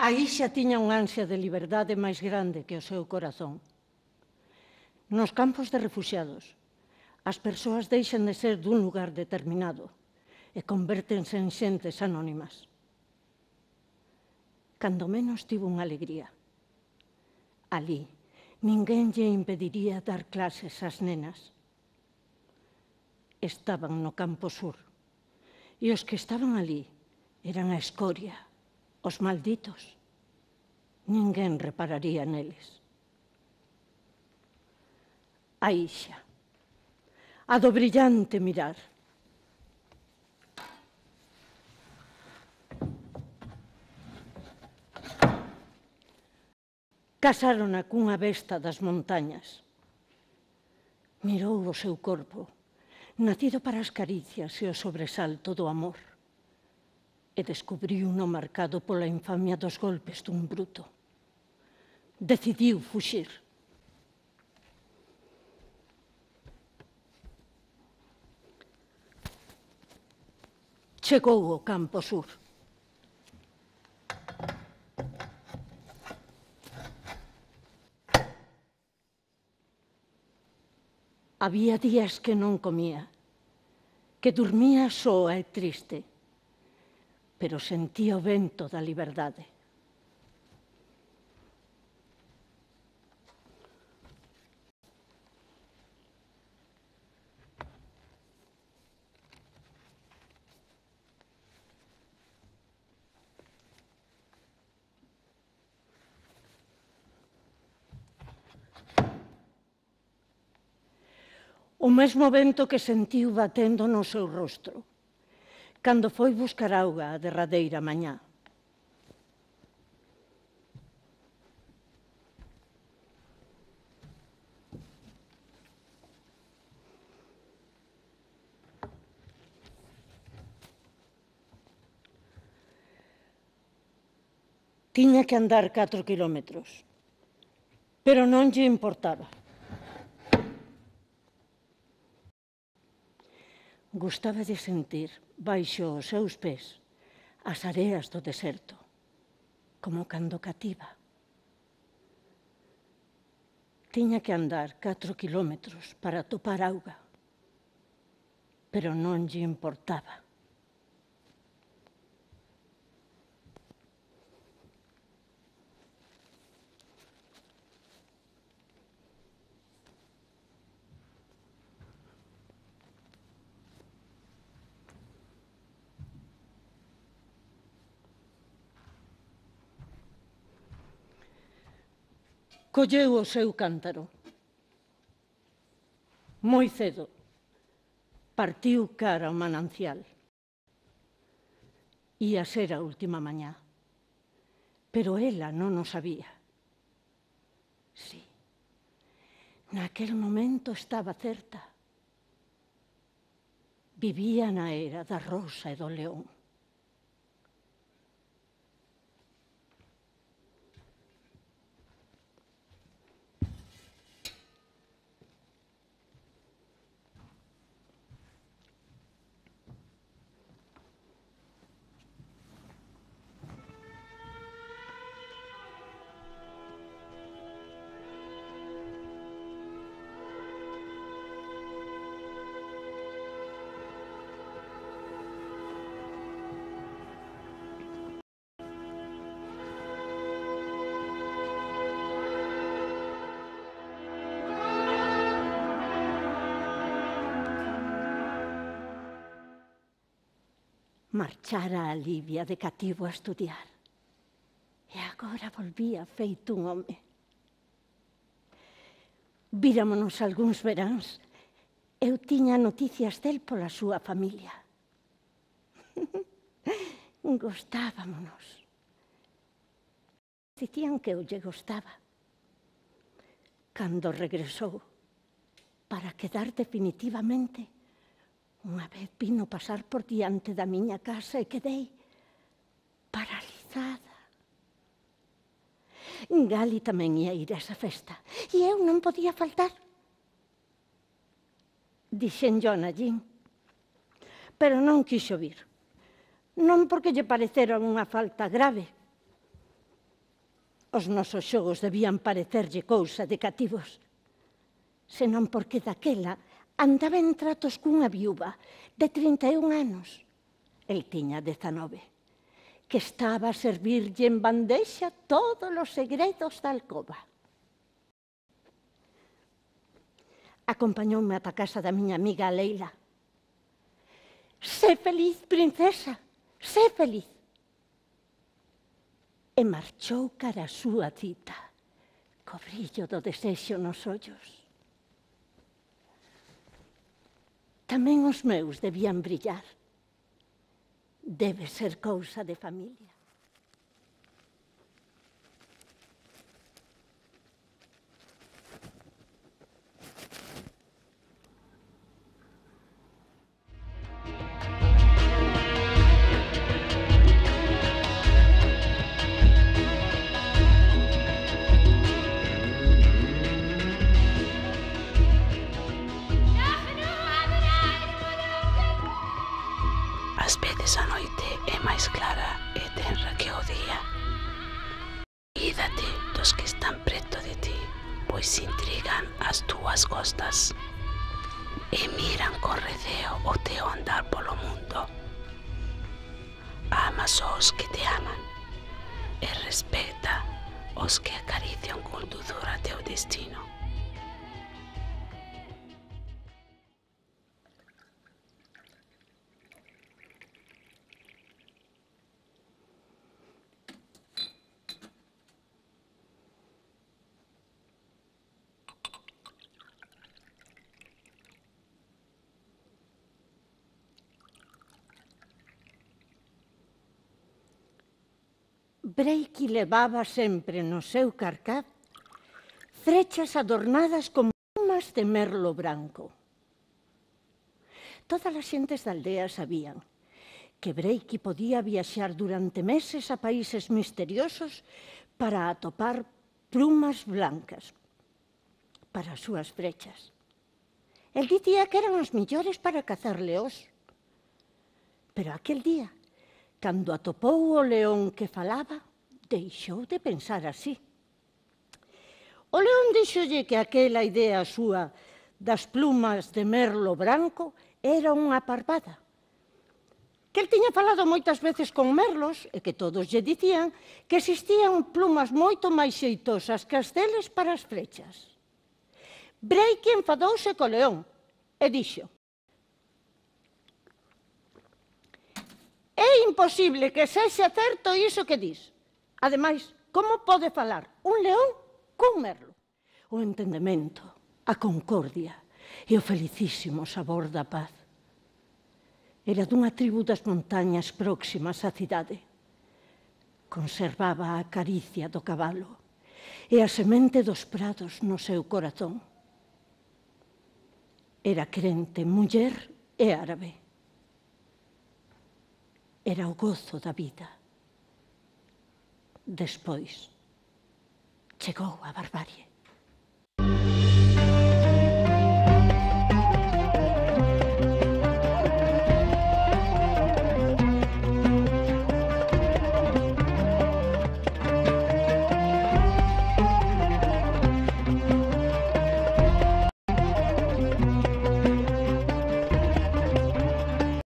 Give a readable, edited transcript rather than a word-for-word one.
A Ixa tiña unha ansia de liberdade máis grande que o seu corazón. Nos campos de refuxiados, as persoas deixan de ser dun lugar determinado e convértense en xentes anónimas. Cando menos tivo unha alegría. Alí, ninguén lle impediría dar clases ás nenas. Estaban no campo sur, e os que estaban alí eran a escoria, os malditos. Ninguén repararía neles. A Ixa, a do brillante mirar. Casárona cunha besta das montañas. Mirou o seu corpo, nacido para as caricias e o sobresalto do amor, e descubriu no marcado pola infamia dos golpes dun bruto. Decidiu fuxir. Chegou ao campo sur. Había días que non comía, que dormía soa e triste, pero sentía o vento da liberdade. O mesmo vento que sentiu batendo no seu rostro, cando foi buscar auga a derradeira mañá. Tiña que andar 4 kilómetros, pero non lle importaba. Gustaba de sentir, baixo os seus pés, as areas do deserto, como cando cativa. Tiña que andar 4 kilómetros para topar auga, pero non lle importaba. Colleu o seu cántaro. Moi cedo, partiu cara ao manancial. Ía ser a última mañá, pero ela non o sabía. Sí, naquel momento estaba certa. Vivía na era da rosa e do león. Marchara a Libia de cativo a estudiar. E agora volvía feito un home. Víramonos algúns veráns. Eu tiña noticias del pola súa familia. Gostábamonos. Dicían que eu lle gostaba. Cando regresou, para quedar definitivamente, unha vez vino pasar por diante da miña casa e quedei paralizada. Gali tamén ia ir a esa festa e eu non podía faltar. Dixenllo a Nallín, pero non quixo vir. Non porque lle parecera unha falta grave. Os nosos xogos debían parecerlle cousa de cativos, senón porque daquela andaba en tratos cunha viúva de 31 anos. El tiña 19, que estaba a servirlle en bandexa todos os segredos da alcoba. Acompañoume ata casa da miña amiga Leila. Sé feliz, princesa, sé feliz. E marchou cara a súa cita, co brillo do desexo nos ollos. Tamén os meus debían brillar. Debe ser cousa de familia. Ás veces a noite é máis clara e tenra que o día. Cuídate dos que están preto de ti, pois intrigan as túas costas e miran con receo o teu andar polo mundo. Ama só os que te aman e respecta os que acarician con dulzura teu destino. Breiki levaba sempre no seu carcaz frechas adornadas con plumas de merlo branco. Todas as xentes da aldea sabían que Breiki podía viaxar durante meses a países misteriosos para atopar plumas blancas para as súas frechas. El dicía que eran as millores para cazar leós. Pero aquel día, cando atopou o león que falaba, deixou de pensar así. O león díxolle que aquela idea súa das plumas de merlo branco era unha parvada, que el tiña falado moitas veces con merlos e que todos lle dicían que existían plumas moito máis xeitosas que as deles para as flechas. Breiki enfadouse co león e dixo: é imposible que sexa certo iso que dis. Ademais, como pode falar un león cun merlo? O entendemento, a concordia e o felicísimo sabor da paz. Era dunha tribu das montañas próximas á cidade. Conservaba a caricia do cabalo e a semente dos prados no seu corazón. Era crente, muller e árabe. Era o gozo da vida. Despois, chegou a barbarie.